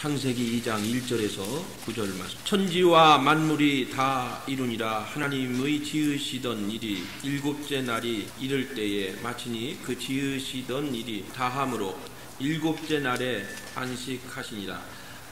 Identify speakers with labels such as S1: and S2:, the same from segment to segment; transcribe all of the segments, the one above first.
S1: 창세기 2장 1절에서 9절 말씀. 천지와 만물이 다 이루니라. 하나님의 지으시던 일이 일곱째 날이 이를 때에 마치니 그 지으시던 일이 다함으로 일곱째 날에 안식하시니라.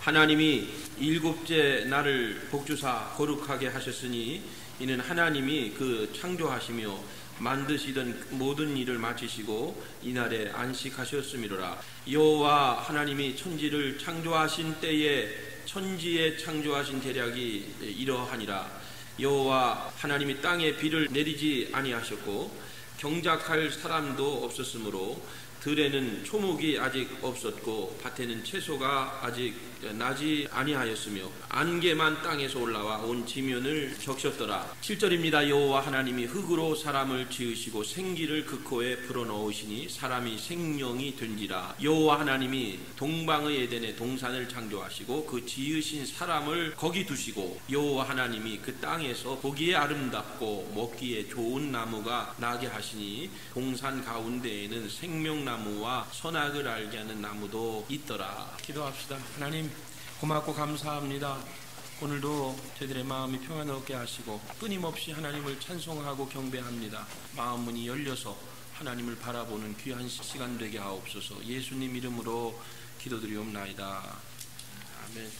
S1: 하나님이 일곱째 날을 복주사 거룩하게 하셨으니 이는 하나님이 그 창조하시며 만드시던 모든 일을 마치시고 이날에 안식하셨음이로라. 여호와 하나님이 천지를 창조하신 때에 천지에 창조하신 계략이 이러하니라. 여호와 하나님이 땅에 비를 내리지 아니하셨고 경작할 사람도 없었으므로 들에는 초목이 아직 없었고 밭에는 채소가 아직 나지 아니하였으며 안개만 땅에서 올라와 온 지면을 적셨더라. 7절입니다. 여호와 하나님이 흙으로 사람을 지으시고 생기를 그 코에 불어넣으시니 사람이 생명이 된지라. 여호와 하나님이 동방의 에덴에 동산을 창조하시고 그 지으신 사람을 거기 두시고 여호와 하나님이 그 땅에서 보기에 아름답고 먹기에 좋은 나무가 나게 하시니 동산 가운데에는 생명나무와 선악을 알게 하는 나무도 있더라. 기도합시다. 하나님 고맙고 감사합니다. 오늘도 저희들의 마음이 평안하게 하시고 끊임없이 하나님을 찬송하고 경배합니다. 마음 문이 열려서 하나님을 바라보는 귀한 시간 되게 하옵소서. 예수님 이름으로 기도드리옵나이다. 아멘.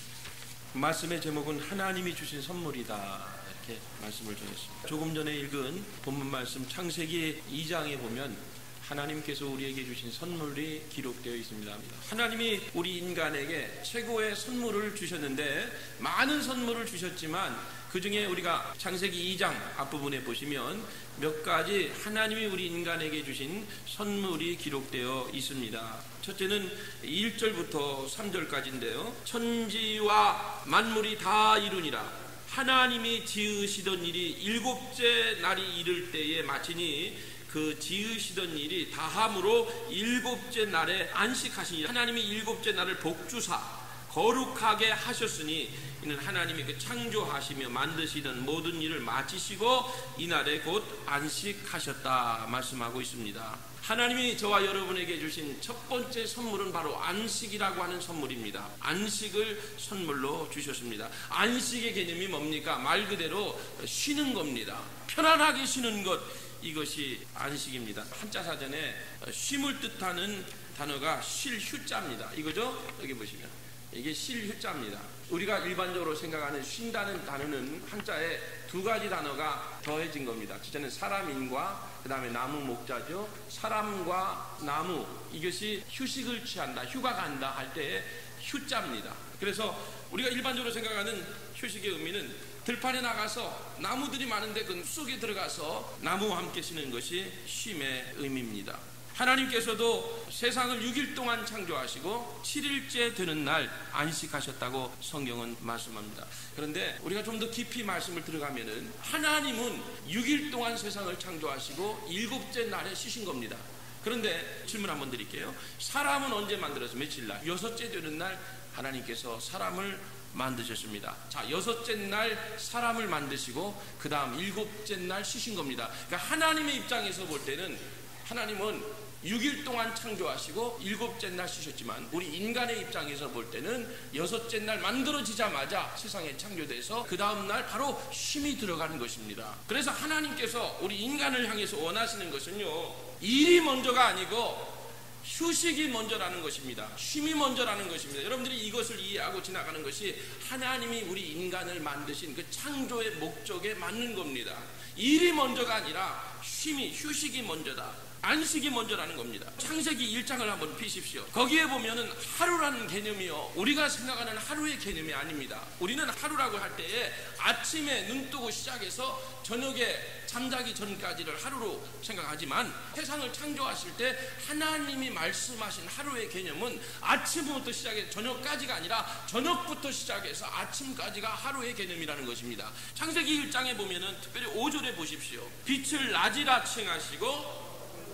S1: 말씀의 제목은 하나님이 주신 선물이다, 이렇게 말씀을 전했습니다. 조금 전에 읽은 본문 말씀 창세기 2장에 보면 하나님께서 우리에게 주신 선물이 기록되어 있습니다. 하나님이 우리 인간에게 최고의 선물을 주셨는데 많은 선물을 주셨지만 그 중에 우리가 창세기 2장 앞부분에 보시면 몇 가지 하나님이 우리 인간에게 주신 선물이 기록되어 있습니다. 첫째는 1절부터 3절까지인데요. 천지와 만물이 다 이루니라. 하나님이 지으시던 일이 일곱째 날이 이를 때에 마치니 그 지으시던 일이 다함으로 일곱째 날에 안식하시니 하나님이 일곱째 날을 복주사 거룩하게 하셨으니 이는 하나님이 그 창조하시며 만드시던 모든 일을 마치시고 이날에 곧 안식하셨다 말씀하고 있습니다. 하나님이 저와 여러분에게 주신 첫 번째 선물은 바로 안식이라고 하는 선물입니다. 안식을 선물로 주셨습니다. 안식의 개념이 뭡니까? 말 그대로 쉬는 겁니다. 편안하게 쉬는 것, 이것이 안식입니다. 한자 사전에 쉼을 뜻하는 단어가 쉴 휴자입니다. 이거죠? 여기 보시면 이게 쉴 휴자입니다. 우리가 일반적으로 생각하는 쉰다는 단어는 한자에 두 가지 단어가 더해진 겁니다. 첫째는 사람인과 그 다음에 나무 목자죠. 사람과 나무, 이것이 휴식을 취한다, 휴가 간다 할 때의 휴자입니다. 그래서 우리가 일반적으로 생각하는 휴식의 의미는 들판에 나가서 나무들이 많은데 그 속에 들어가서 나무와 함께 쉬는 것이 쉼의 의미입니다. 하나님께서도 세상을 6일 동안 창조하시고 7일째 되는 날 안식하셨다고 성경은 말씀합니다. 그런데 우리가 좀 더 깊이 말씀을 들어가면은 하나님은 6일 동안 세상을 창조하시고 7째 날에 쉬신 겁니다. 그런데 질문 한번 드릴게요. 사람은 언제 만들어서 며칠 날? 6째 되는 날 하나님께서 사람을 만드셨습니다. 자, 6째 날 사람을 만드시고 그 다음 7째 날 쉬신 겁니다. 그러니까 하나님의 입장에서 볼 때는 하나님은 6일 동안 창조하시고 7째 날 쉬셨지만 우리 인간의 입장에서 볼 때는 6째 날 만들어지자마자 세상에 창조돼서 그 다음 날 바로 쉼이 들어가는 것입니다. 그래서 하나님께서 우리 인간을 향해서 원하시는 것은요, 일이 먼저가 아니고 휴식이 먼저라는 것입니다. 쉼이 먼저라는 것입니다. 여러분들이 이것을 이해하고 지나가는 것이 하나님이 우리 인간을 만드신 그 창조의 목적에 맞는 겁니다. 일이 먼저가 아니라 쉼이, 휴식이 먼저다. 안식이 먼저라는 겁니다. 창세기 1장을 한번 피십시오. 거기에 보면은 하루라는 개념이요, 우리가 생각하는 하루의 개념이 아닙니다. 우리는 하루라고 할 때에 아침에 눈 뜨고 시작해서 저녁에 잠자기 전까지를 하루로 생각하지만 세상을 창조하실 때 하나님이 말씀하신 하루의 개념은 아침부터 시작해서 저녁까지가 아니라 저녁부터 시작해서 아침까지가 하루의 개념이라는 것입니다. 창세기 1장에 보면은 특별히 5절에 보십시오. 빛을 낮이라 칭하시고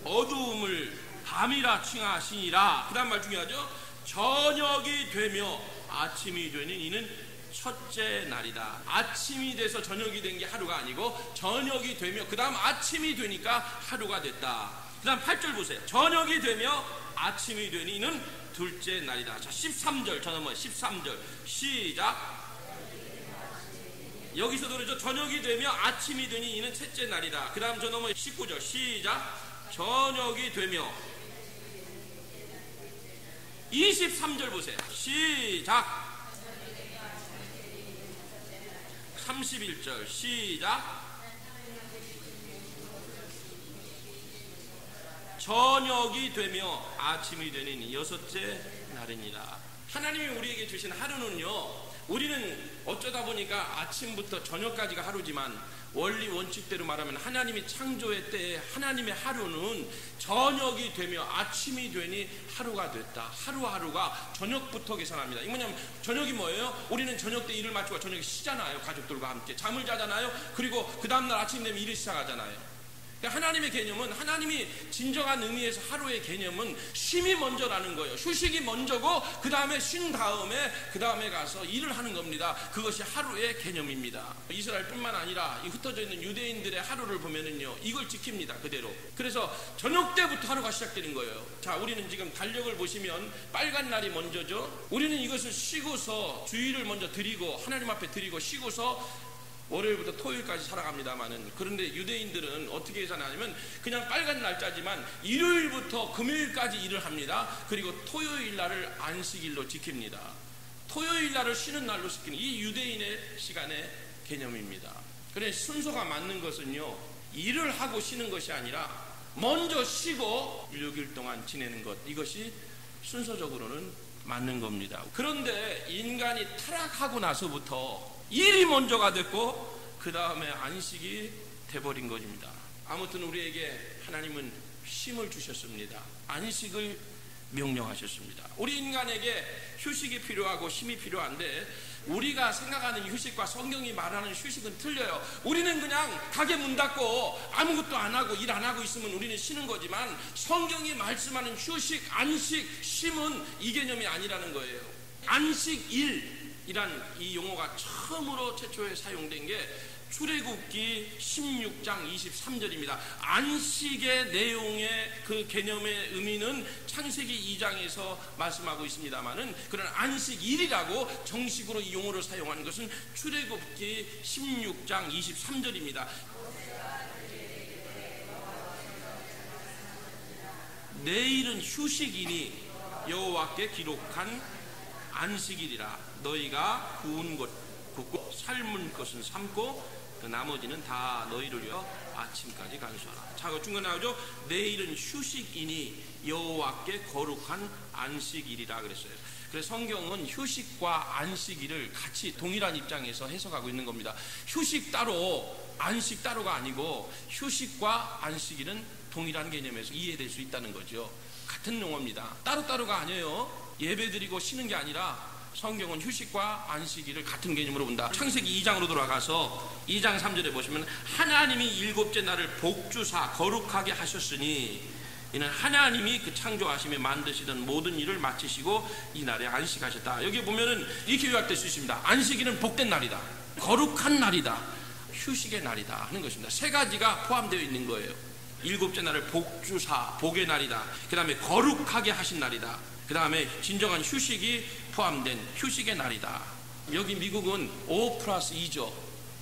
S1: 어두움을 밤이라 칭하시니라. 그 다음 말 중요하죠. 저녁이 되며 아침이 되는 이는 첫째 날이다. 아침이 돼서 저녁이 된 게 하루가 아니고 저녁이 되며 그 다음 아침이 되니까 하루가 됐다. 그 다음 8절 보세요. 저녁이 되며 아침이 되니 이는 둘째 날이다. 자, 13절 저는 13절 시작. 여기서도 그러죠. 저녁이 되며 아침이 되니 이는 셋째 날이다. 그 다음 저는 19절 시작. 저녁이 되며 23절 보세요. 시작. 31절 시작. 저녁이 되며 아침이 되는 여섯째 날이니라. 하나님이 우리에게 주신 하루는요, 우리는 어쩌다 보니까 아침부터 저녁까지가 하루지만 원리 원칙대로 말하면 하나님이 창조의 때에 하나님의 하루는 저녁이 되며 아침이 되니 하루가 됐다. 하루하루가 저녁부터 계산합니다. 이 뭐냐면 저녁이 뭐예요? 우리는 저녁 때 일을 마치고 저녁에 쉬잖아요. 가족들과 함께 잠을 자잖아요. 그리고 그 다음날 아침 되면 일을 시작하잖아요. 하나님의 개념은, 하나님이 진정한 의미에서 하루의 개념은 쉼이 먼저라는 거예요. 휴식이 먼저고 그 다음에 쉰 다음에 그 다음에 가서 일을 하는 겁니다. 그것이 하루의 개념입니다. 이스라엘뿐만 아니라 이 흩어져 있는 유대인들의 하루를 보면은요, 이걸 지킵니다. 그대로. 그래서 저녁 때부터 하루가 시작되는 거예요. 자, 우리는 지금 달력을 보시면 빨간 날이 먼저죠. 우리는 이것을 쉬고서 주일을 먼저 드리고 하나님 앞에 드리고 쉬고서 월요일부터 토요일까지 살아갑니다만은, 그런데 유대인들은 어떻게 계산하냐면 그냥 빨간 날짜지만 일요일부터 금요일까지 일을 합니다. 그리고 토요일 날을 안식일로 지킵니다. 토요일 날을 쉬는 날로 지키는 이 유대인의 시간의 개념입니다. 그래서 순서가 맞는 것은요, 일을 하고 쉬는 것이 아니라 먼저 쉬고 6일 동안 지내는 것, 이것이 순서적으로는 맞는 겁니다. 그런데 인간이 타락하고 나서부터 일이 먼저가 됐고 그 다음에 안식이 돼버린 것입니다. 아무튼 우리에게 하나님은 쉼을 주셨습니다. 안식을 명령하셨습니다. 우리 인간에게 휴식이 필요하고 쉼이 필요한데, 우리가 생각하는 휴식과 성경이 말하는 휴식은 틀려요. 우리는 그냥 가게 문 닫고 아무것도 안 하고 일 안 하고 있으면 우리는 쉬는 거지만, 성경이 말씀하는 휴식, 안식, 쉼은 이 개념이 아니라는 거예요. 안식일 이란 이 용어가 처음으로 최초에 사용된 게 출애굽기 16장 23절입니다. 안식의 내용의 그 개념의 의미는 창세기 2장에서 말씀하고 있습니다만은, 그런 안식일이라고 정식으로 이 용어를 사용하는 것은 출애굽기 16장 23절입니다. 내일은 휴식이니 여호와께 기록한 안식일이라. 너희가 구운 것 굽고 삶은 것은 삶고 그 나머지는 다 너희를 위하여 아침까지 간수하라. 자, 그 중간에 나오죠. 내일은 휴식이니 여호와께 거룩한 안식일이라 그랬어요. 그래서 성경은 휴식과 안식일을 같이 동일한 입장에서 해석하고 있는 겁니다. 휴식 따로 안식 따로가 아니고, 휴식과 안식일은 동일한 개념에서 이해될 수 있다는 거죠. 같은 용어입니다. 따로따로가 아니에요. 예배드리고 쉬는 게 아니라 성경은 휴식과 안식일을 같은 개념으로 본다. 창세기 2장으로 돌아가서 2장 3절에 보시면, 하나님이 일곱째 날을 복주사 거룩하게 하셨으니 이는 하나님이 그 창조하심에 만드시던 모든 일을 마치시고 이 날에 안식하셨다. 여기 보면은 이렇게 요약될 수 있습니다. 안식일은 복된 날이다, 거룩한 날이다, 휴식의 날이다 하는 것입니다. 세 가지가 포함되어 있는 거예요. 일곱째 날을 복주사, 복의 날이다. 그 다음에 거룩하게 하신 날이다. 그 다음에 진정한 휴식이 포함된 휴식의 날이다. 여기 미국은 5+2죠.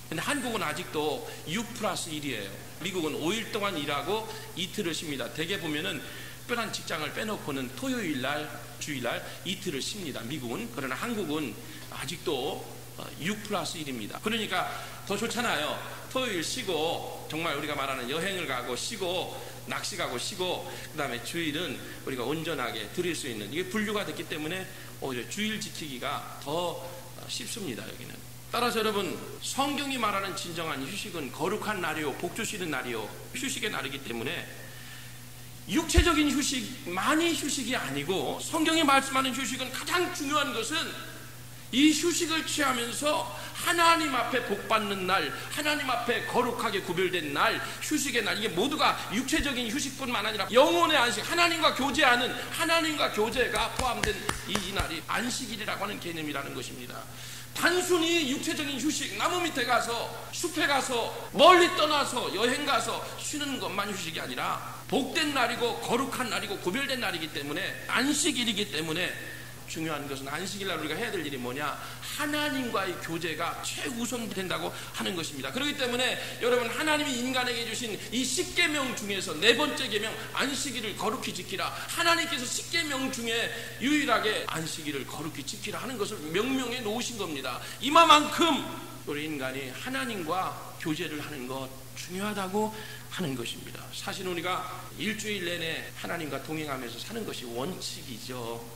S1: 근데 한국은 아직도 6+1이에요. 미국은 5일 동안 일하고 이틀을 쉽니다. 대개 보면은 특별한 직장을 빼놓고는 토요일날, 주일날 이틀을 쉽니다. 미국은. 그러나 한국은 아직도 6+1입니다. 그러니까 더 좋잖아요. 토요일 쉬고, 정말 우리가 말하는 여행을 가고 쉬고, 낚시 가고 쉬고, 그 다음에 주일은 우리가 온전하게 드릴 수 있는, 이게 분류가 됐기 때문에 오히려 주일 지키기가 더 쉽습니다. 여기는. 따라서 여러분, 성경이 말하는 진정한 휴식은 거룩한 날이요, 복주 쉬는 날이요, 휴식의 날이기 때문에 육체적인 휴식, 많이 휴식이 아니고, 성경이 말씀하는 휴식은 가장 중요한 것은 이 휴식을 취하면서 하나님 앞에 복받는 날, 하나님 앞에 거룩하게 구별된 날, 휴식의 날, 이게 모두가 육체적인 휴식뿐만 아니라 영혼의 안식, 하나님과 교제하는, 하나님과 교제가 포함된 이 날이 안식일이라고 하는 개념이라는 것입니다. 단순히 육체적인 휴식, 나무 밑에 가서 숲에 가서 멀리 떠나서 여행 가서 쉬는 것만 휴식이 아니라 복된 날이고 거룩한 날이고 구별된 날이기 때문에, 안식일이기 때문에 중요한 것은 안식일 날 우리가 해야 될 일이 뭐냐? 하나님과의 교제가 최우선 된다고 하는 것입니다. 그렇기 때문에 여러분, 하나님이 인간에게 주신 이 10계명 중에서 네 번째 계명 안식일을 거룩히 지키라, 하나님께서 10계명 중에 유일하게 안식일을 거룩히 지키라 하는 것을 명명해 놓으신 겁니다. 이만큼 우리 인간이 하나님과 교제를 하는 것 중요하다고 하는 것입니다. 사실 우리가 일주일 내내 하나님과 동행하면서 사는 것이 원칙이죠.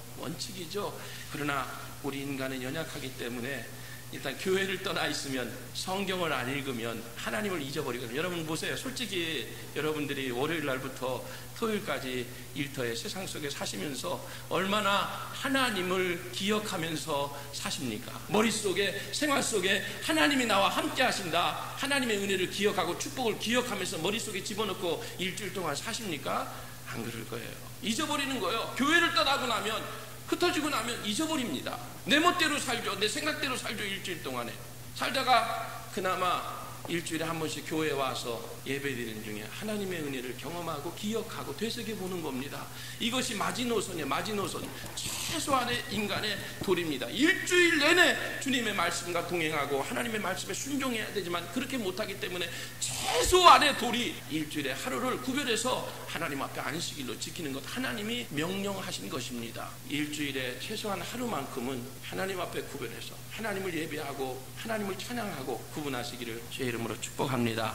S1: 그러나 우리 인간은 연약하기 때문에 일단 교회를 떠나 있으면, 성경을 안 읽으면 하나님을 잊어버리거든요. 여러분 보세요. 솔직히 여러분들이 월요일 날부터 토요일까지 일터에 세상 속에 사시면서 얼마나 하나님을 기억하면서 사십니까? 머릿속에, 생활 속에 하나님이 나와 함께 하신다, 하나님의 은혜를 기억하고 축복을 기억하면서 머릿속에 집어넣고 일주일 동안 사십니까? 안 그럴 거예요. 잊어버리는 거예요. 교회를 떠나고 나면, 흩어지고 나면 잊어버립니다. 내 멋대로 살죠. 내 생각대로 살죠. 일주일 동안에 살다가 그나마 일주일에 한 번씩 교회에 와서 예배드리는 중에 하나님의 은혜를 경험하고 기억하고 되새겨보는 겁니다. 이것이 마지노선이에요. 마지노선, 최소한의 인간의 도리입니다. 일주일 내내 주님의 말씀과 동행하고 하나님의 말씀에 순종해야 되지만 그렇게 못하기 때문에 최소한의 도리, 일주일에 하루를 구별해서 하나님 앞에 안식일로 지키는 것, 하나님이 명령하신 것입니다. 일주일에 최소한 하루만큼은 하나님 앞에 구별해서 하나님을 예배하고 하나님을 찬양하고 구분하시기를 제 이름으로 축복합니다.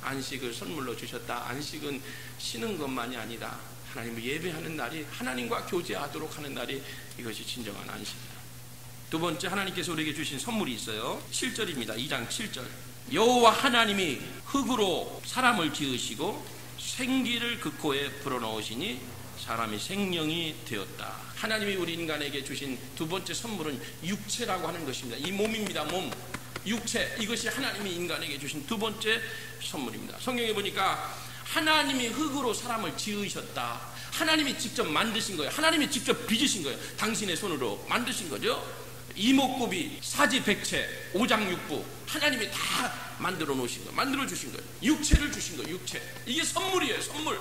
S1: 안식을 선물로 주셨다. 안식은 쉬는 것만이 아니라 하나님을 예배하는 날이, 하나님과 교제하도록 하는 날이, 이것이 진정한 안식이다. 두 번째, 하나님께서 우리에게 주신 선물이 있어요. 7절입니다. 2장 7절. 여호와 하나님이 흙으로 사람을 지으시고 생기를 그 코에 불어넣으시니 사람이 생명이 되었다. 하나님이 우리 인간에게 주신 두 번째 선물은 육체라고 하는 것입니다. 이 몸입니다. 몸, 육체, 이것이 하나님이 인간에게 주신 두 번째 선물입니다. 성경에 보니까 하나님이 흙으로 사람을 지으셨다. 하나님이 직접 만드신 거예요. 하나님이 직접 빚으신 거예요. 당신의 손으로 만드신 거죠. 이목구비, 사지백체, 오장육부, 하나님이 다 만들어 놓으신 거예요. 만들어 주신 거예요. 육체를 주신 거예요. 육체. 이게 선물이에요. 선물.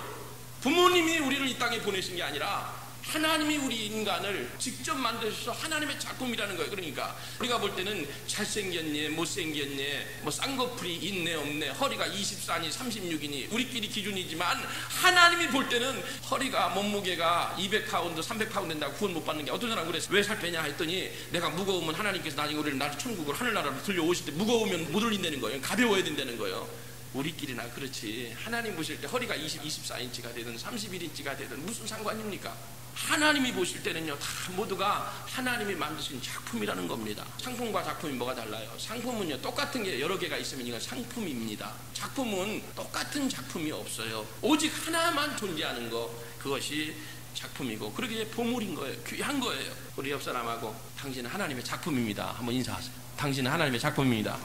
S1: 부모님이 우리를 이 땅에 보내신 게 아니라 하나님이 우리 인간을 직접 만드셔서 하나님의 작품이라는 거예요. 그러니까 우리가 볼 때는 잘생겼니 못생겼니, 뭐 쌍꺼풀이 있네 없네, 허리가 24니 36이니 우리끼리 기준이지만 하나님이 볼 때는 허리가, 몸무게가 200파운드 300파운드 된다고 구원 못 받는 게, 어떤 사람 그랬어. 왜 살 빼냐 했더니 내가 무거우면 하나님께서 나중에 우리를 나를 천국을 하늘나라로 들려오실 때 무거우면 못 올린다는 거예요. 가벼워야 된다는 거예요. 우리끼리나 그렇지, 하나님 보실 때 허리가 24인치가 되든 31인치가 되든 무슨 상관입니까? 하나님이 보실 때는요, 다 모두가 하나님이 만드신 작품이라는 겁니다. 상품과 작품이 뭐가 달라요? 상품은요, 똑같은 게 여러 개가 있으면 이건 상품입니다. 작품은 똑같은 작품이 없어요. 오직 하나만 존재하는 거, 그것이 작품이고, 그러기에 보물인 거예요. 귀한 거예요. 우리 옆 사람하고 당신은 하나님의 작품입니다 한번 인사하세요. 당신은 하나님의 작품입니다.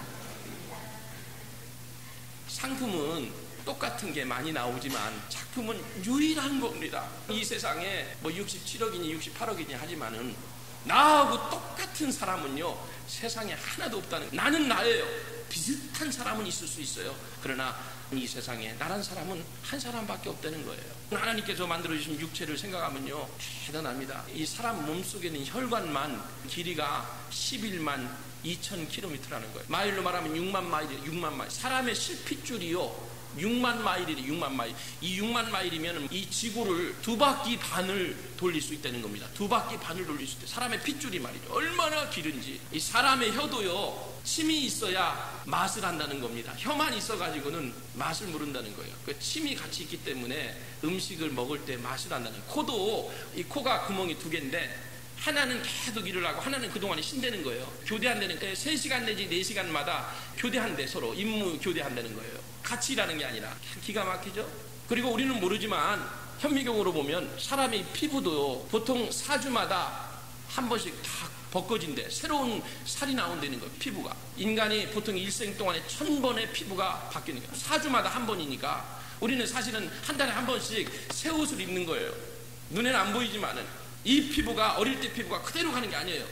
S1: 상품은 똑같은 게 많이 나오지만 작품은 유일한 겁니다. 이 세상에 뭐 67억이니 68억이니 하지만은 나하고 똑같은 사람은요, 세상에 하나도 없다는 거예요. 나는 나예요. 비슷한 사람은 있을 수 있어요. 그러나 이 세상에 나란 사람은 한 사람밖에 없다는 거예요. 하나님께서 만들어주신 육체를 생각하면요, 대단합니다. 이 사람 몸속에 있는 혈관만 길이가 11만 2,000km라는 거예요. 마일로 말하면 6만 마일이에요. 6만 마일. 사람의 실핏줄이요 6만 마일이래. 6만 마일. 이 6만 마일이면 이 지구를 2바퀴 반을 돌릴 수 있다는 겁니다. 2바퀴 반을 돌릴 수 있대. 사람의 핏줄이 말이죠. 얼마나 길은지. 이 사람의 혀도요, 침이 있어야 맛을 한다는 겁니다. 혀만 있어가지고는 맛을 모른다는 거예요. 그 침이 같이 있기 때문에 음식을 먹을 때 맛을 한다는 거예요. 코도, 이 코가 구멍이 2개인데 하나는 계속 일을 하고 하나는 그동안에 쉰다는 거예요. 교대한다는 거예요. 3시간 내지 4시간마다 교대한대. 서로 임무 교대한다는 거예요. 같이 일하는 게 아니라. 기가 막히죠. 그리고 우리는 모르지만 현미경으로 보면 사람의 피부도 보통 4주마다 한 번씩 다 벗겨진대. 새로운 살이 나온다는 거예요. 피부가. 인간이 보통 일생 동안에 1000번의 피부가 바뀌는 거예요. 4주마다 한 번이니까 우리는 사실은 한 달에 한 번씩 새 옷을 입는 거예요. 눈에는 안 보이지만은 이 피부가, 어릴 때 피부가 그대로 가는 게 아니에요.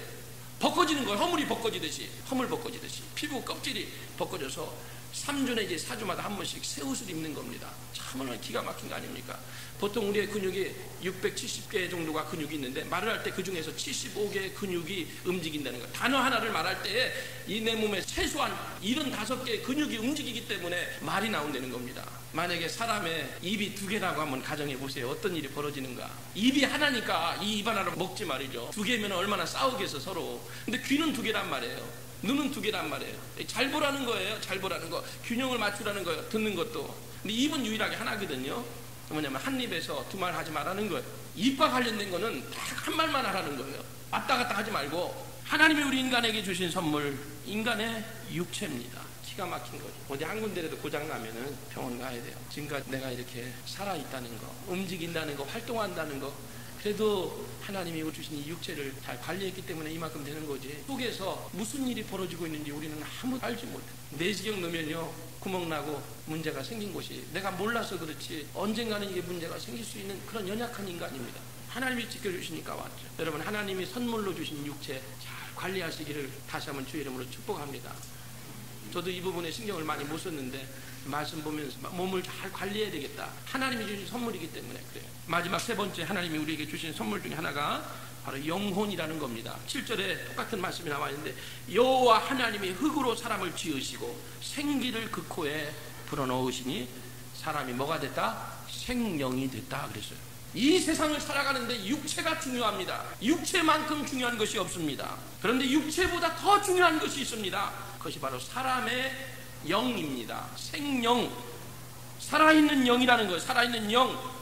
S2: 벗겨지는 거예요. 허물 벗겨지듯이 피부 껍질이 벗겨져서 3주 내지 4주마다 한 번씩 새 옷을 입는 겁니다. 참으로 기가 막힌 거 아닙니까? 보통 우리의 근육이 670개 정도가 근육이 있는데 말을 할 때 그 중에서 75개의 근육이 움직인다는 거예요. 단어 하나를 말할 때 이 내 몸에 최소한 75개의 근육이 움직이기 때문에 말이 나온다는 겁니다. 만약에 사람의 입이 2개라고 한번 가정해 보세요. 어떤 일이 벌어지는가? 입이 하나니까 이 입 하나로 먹지 말이죠. 2개면 얼마나 싸우겠어 서로. 근데 귀는 2개란 말이에요. 눈은 2개란 말이에요. 잘 보라는 거예요. 잘 보라는 거. 균형을 맞추라는 거예요. 듣는 것도. 근데 입은 유일하게 하나거든요. 뭐냐면 한 입에서 2말 하지 말라는 거예요. 입과 관련된 거는 딱 한 말만 하라는 거예요. 왔다 갔다 하지 말고. 하나님이 우리 인간에게 주신 선물, 인간의 육체입니다. 기가 막힌 거죠. 어디 한 군데라도 고장 나면은 병원 가야 돼요. 지금까지 내가 이렇게 살아있다는 거, 움직인다는 거, 활동한다는 거, 그래도 하나님이 주신 이 육체를 잘 관리했기 때문에 이만큼 되는 거지. 속에서 무슨 일이 벌어지고 있는지 우리는 아무도 알지 못해. 내시경 넣으면요 구멍나고 문제가 생긴 곳이, 내가 몰라서 그렇지 언젠가는 이게 문제가 생길 수 있는 그런 연약한 인간입니다. 하나님이 지켜주시니까 왔죠. 여러분, 하나님이 선물로 주신 육체 잘 관리하시기를 다시 한번 주의 이름으로 축복합니다. 저도 이 부분에 신경을 많이 못 썼는데 말씀 보면서 몸을 잘 관리해야 되겠다. 하나님이 주신 선물이기 때문에 그래요. 마지막 3번째 하나님이 우리에게 주신 선물 중에 하나가 바로 영혼이라는 겁니다. 7절에 똑같은 말씀이 나와 있는데, 여호와 하나님이 흙으로 사람을 지으시고 생기를 그 코에 불어넣으시니 사람이 뭐가 됐다? 생명이 됐다 그랬어요. 이 세상을 살아가는데 육체가 중요합니다. 육체만큼 중요한 것이 없습니다. 그런데 육체보다 더 중요한 것이 있습니다. 그것이 바로 사람의 영입니다. 생명, 살아있는 영이라는 거예요. 살아있는 영.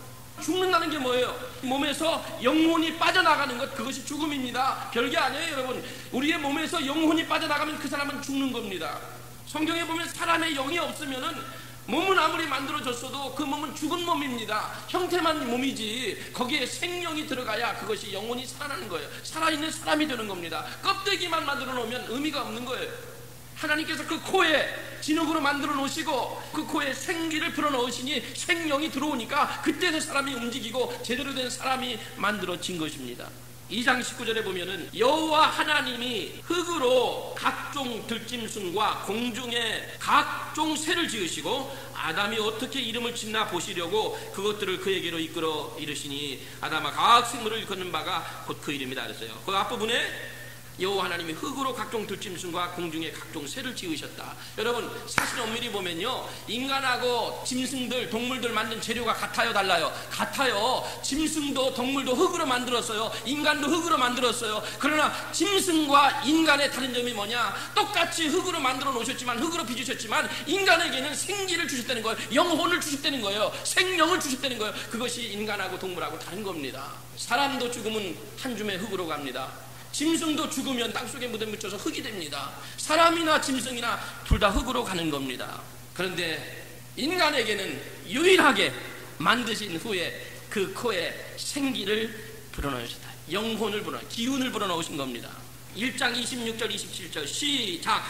S2: 죽는다는 게 뭐예요? 몸에서 영혼이 빠져나가는 것, 그것이 죽음입니다. 별게 아니에요. 여러분, 우리의 몸에서 영혼이 빠져나가면 그 사람은 죽는 겁니다. 성경에 보면 사람의 영이 없으면은 몸은 아무리 만들어졌어도 그 몸은 죽은 몸입니다. 형태만 몸이지 거기에 생명이 들어가야 그것이 영혼이 살아나는 거예요. 살아있는 사람이 되는 겁니다. 껍데기만 만들어 놓으면 의미가 없는 거예요. 하나님께서 그 코에 진흙으로 만들어 놓으시고 그 코에 생기를 불어 넣으시니 생명이 들어오니까 그때서 사람이 움직이고 제대로 된 사람이 만들어진 것입니다. 2장 19절에 보면은 여호와 하나님이 흙으로 각종 들짐승과 공중의 각종 새를 지으시고 아담이 어떻게 이름을 짓나 보시려고 그것들을 그에게로 이끌어 이르시니 아담아 각 생물을 걷는 바가 곧 그 이름이다 그랬어요. 그 앞부분에 여호와 하나님이 흙으로 각종 들짐승과 공중의 각종 새를 지으셨다. 여러분, 사실 엄밀히 보면요 인간하고 짐승들, 동물들 만든 재료가 같아요, 달라요? 같아요. 짐승도 동물도 흙으로 만들었어요. 인간도 흙으로 만들었어요. 그러나 짐승과 인간의 다른 점이 뭐냐? 똑같이 흙으로 만들어 놓으셨지만, 흙으로 빚으셨지만 인간에게는 생기를 주셨다는 거예요. 영혼을 주셨다는 거예요. 생명을 주셨다는 거예요. 그것이 인간하고 동물하고 다른 겁니다. 사람도 죽으면 한 줌의 흙으로 갑니다. 짐승도 죽으면 땅속에 묻어 묻혀서 흙이 됩니다. 사람이나 짐승이나 둘 다 흙으로 가는 겁니다. 그런데 인간에게는 유일하게 만드신 후에 그 코에 생기를 불어넣으셨다. 영혼을 불어넣으신, 기운을 불어넣으신 겁니다. 1장 26절 27절 시작.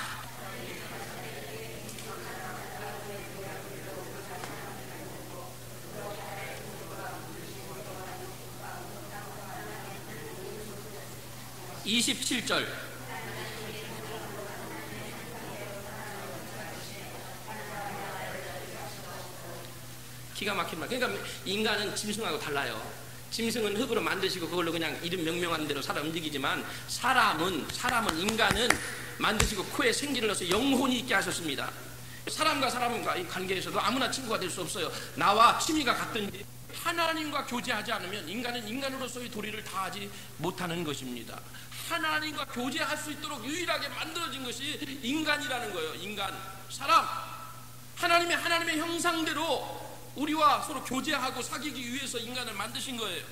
S2: 27절 기가 막힌 말. 그러니까 인간은 짐승하고 달라요. 짐승은 흙으로 만드시고 그걸로 그냥 이름 명명한 대로 살아 움직이지만 사람은 인간은 만드시고 코에 생기를 넣어서 영혼이 있게 하셨습니다. 사람과 사람과의 관계에서도 아무나 친구가 될 수 없어요. 나와 취미가 같든지 하나님과 교제하지 않으면 인간은 인간으로서의 도리를 다하지 못하는 것입니다. 하나님과 교제할 수 있도록 유일하게 만들어진 것이 인간이라는 거예요. 인간, 사람. 하나님의 형상대로 우리와 서로 교제하고 사귀기 위해서 인간을 만드신 거예요.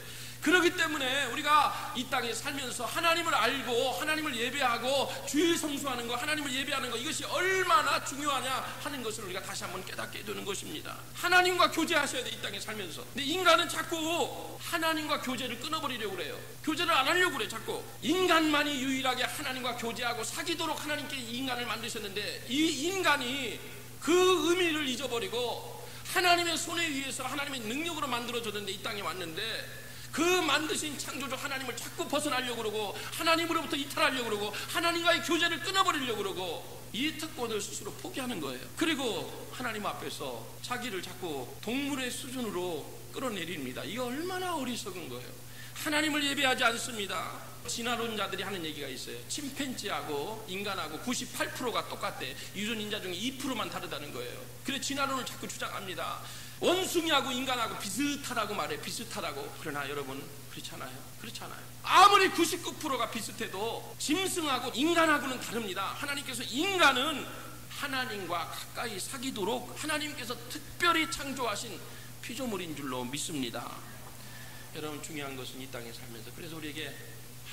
S2: 그렇기 때문에 우리가 이 땅에 살면서 하나님을 알고 하나님을 예배하고 주일 성수하는 거, 하나님을 예배하는 거, 이것이 얼마나 중요하냐 하는 것을 우리가 다시 한번 깨닫게 되는 것입니다. 하나님과 교제하셔야 돼, 이 땅에 살면서. 근데 인간은 자꾸 하나님과 교제를 끊어버리려고 그래요. 교제를 안 하려고 그래. 자꾸 인간만이 유일하게 하나님과 교제하고 사귀도록 하나님께 인간을 만드셨는데 이 인간이 그 의미를 잊어버리고 하나님의 손에 의해서 하나님의 능력으로 만들어졌는데 이 땅에 왔는데 그 만드신 창조주 하나님을 자꾸 벗어나려고 그러고 하나님으로부터 이탈하려고 그러고 하나님과의 교제를 끊어버리려고 그러고 이 특권을 스스로 포기하는 거예요. 그리고 하나님 앞에서 자기를 자꾸 동물의 수준으로 끌어내립니다. 이거 얼마나 어리석은 거예요. 하나님을 예배하지 않습니다. 진화론자들이 하는 얘기가 있어요. 침팬지하고 인간하고 98%가 똑같대. 유전인자 중에 2%만 다르다는 거예요. 그래서 진화론을 자꾸 주장합니다. 원숭이하고 인간하고 비슷하다고 말해요. 비슷하다고. 그러나 여러분 그렇지 않아요. 그렇지 않아요. 아무리 99%가 비슷해도 짐승하고 인간하고는 다릅니다. 하나님께서 인간은 하나님과 가까이 사귀도록 하나님께서 특별히 창조하신 피조물인 줄로 믿습니다. 여러분 중요한 것은 이 땅에 살면서 그래서 우리에게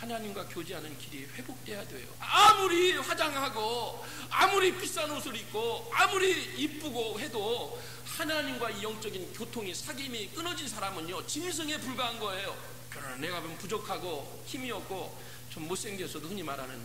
S2: 하나님과 교제하는 길이 회복돼야 돼요. 아무리 화장하고 아무리 비싼 옷을 입고 아무리 이쁘고 해도 하나님과 이 영적인 교통이 사귐이 끊어진 사람은요 짐승에 불과한 거예요. 그러나 내가 보면 부족하고 힘이 없고 좀 못생겼어도 흔히 말하는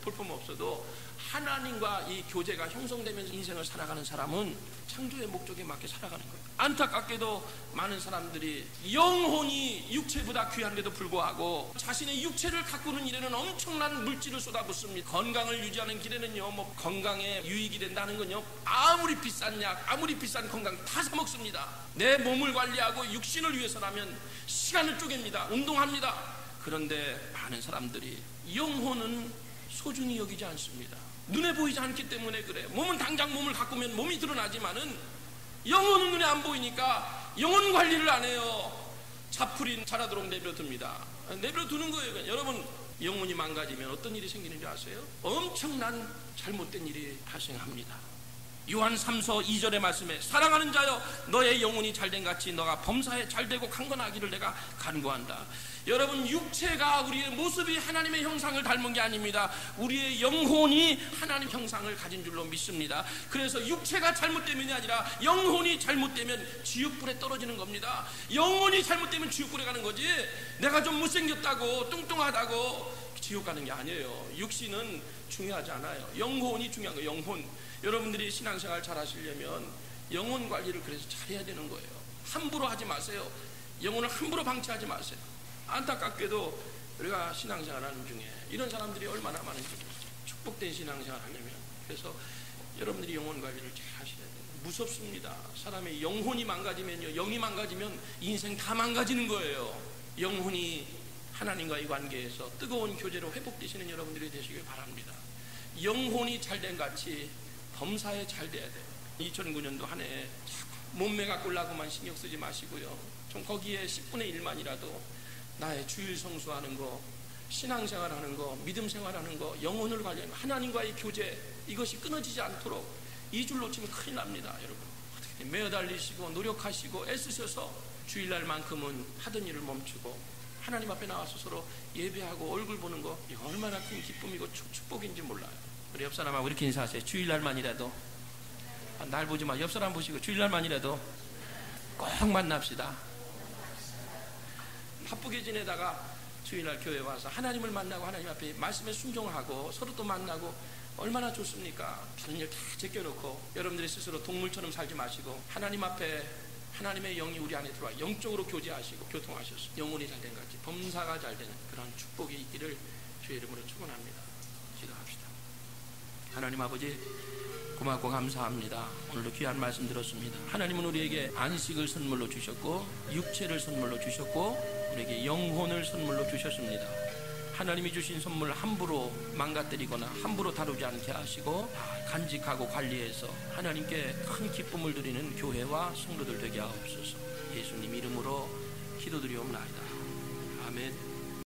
S2: 볼품 없어도 하나님과 이 교제가 형성되면서 인생을 살아가는 사람은 창조의 목적에 맞게 살아가는 거예요. 안타깝게도 많은 사람들이 영혼이 육체보다 귀한데도 불구하고 자신의 육체를 가꾸는 일에는 엄청난 물질을 쏟아붓습니다. 건강을 유지하는 길에는요 뭐 건강에 유익이 된다는 건요 아무리 비싼 약 아무리 비싼 건강 다 사먹습니다. 내 몸을 관리하고 육신을 위해서라면 시간을 쪼갭니다. 운동합니다. 그런데 많은 사람들이 영혼은 소중히 여기지 않습니다. 눈에 보이지 않기 때문에 그래요. 몸은 당장 몸을 가꾸면 몸이 드러나지만은 영혼은 눈에 안 보이니까 영혼 관리를 안 해요. 자풀이 자라도록 내버려둡니다. 내버려두는 거예요. 여러분 영혼이 망가지면 어떤 일이 생기는지 아세요? 엄청난 잘못된 일이 발생합니다. 요한 3서 2절의 말씀에 사랑하는 자여 너의 영혼이 잘된 같이 너가 범사에 잘되고 강건하기를 내가 간구한다. 여러분 육체가 우리의 모습이 하나님의 형상을 닮은 게 아닙니다. 우리의 영혼이 하나님 형상을 가진 줄로 믿습니다. 그래서 육체가 잘못되면이 아니라 영혼이 잘못되면 지옥불에 떨어지는 겁니다. 영혼이 잘못되면 지옥불에 가는 거지 내가 좀 못생겼다고 뚱뚱하다고 지옥 가는 게 아니에요. 육신은 중요하지 않아요. 영혼이 중요한 거예요. 영혼. 여러분들이 신앙생활 잘 하시려면 영혼 관리를 그래서 잘해야 되는 거예요. 함부로 하지 마세요. 영혼을 함부로 방치하지 마세요. 안타깝게도 우리가 신앙생활하는 중에 이런 사람들이 얼마나 많은지 축복된 신앙생활 하려면 그래서 여러분들이 영혼 관리를 잘 하셔야 돼요. 무섭습니다. 사람의 영혼이 망가지면요 영이 망가지면 인생 다 망가지는 거예요. 영혼이 하나님과의 관계에서 뜨거운 교제로 회복되시는 여러분들이 되시길 바랍니다. 영혼이 잘된 같이 범사에 잘 돼야 돼요. 2009년도 한 해 몸매가 꼴라고만 신경 쓰지 마시고요. 좀 거기에 10분의 1만이라도 나의 주일 성수하는 거, 신앙생활하는 거, 믿음생활하는 거, 영혼을 관리하는 거, 하나님과의 교제 이것이 끊어지지 않도록 이 줄 놓치면 큰일 납니다. 여러분 어떻게 매어달리시고 노력하시고 애쓰셔서 주일날만큼은 하던 일을 멈추고 하나님 앞에 나와서 서로 예배하고 얼굴 보는 거 이거 얼마나 큰 기쁨이고 축복인지 몰라요. 우리 옆 사람하고 이렇게 인사하세요. 주일날만이라도 날 보지 마. 옆 사람 보시고 주일날만이라도 꼭 만납시다. 바쁘게 지내다가 주일날 교회 와서 하나님을 만나고 하나님 앞에 말씀에 순종하고 서로 또 만나고 얼마나 좋습니까? 다른 일 다 제껴놓고 여러분들이 스스로 동물처럼 살지 마시고 하나님 앞에 하나님의 영이 우리 안에 들어와 영적으로 교제하시고 교통하셔서 영혼이 잘된 같이 범사가 잘되는 그런 축복이 있기를 주의 이름으로 축원합니다. 기도합시다. 하나님 아버지 고맙고 감사합니다. 오늘도 귀한 말씀 들었습니다. 하나님은 우리에게 안식을 선물로 주셨고 육체를 선물로 주셨고 우리에게 영혼을 선물로 주셨습니다. 하나님이 주신 선물 함부로 망가뜨리거나 함부로 다루지 않게 하시고 간직하고 관리해서 하나님께 큰 기쁨을 드리는 교회와 성도들 되게 하옵소서. 예수님 이름으로 기도드리옵나이다. 아멘.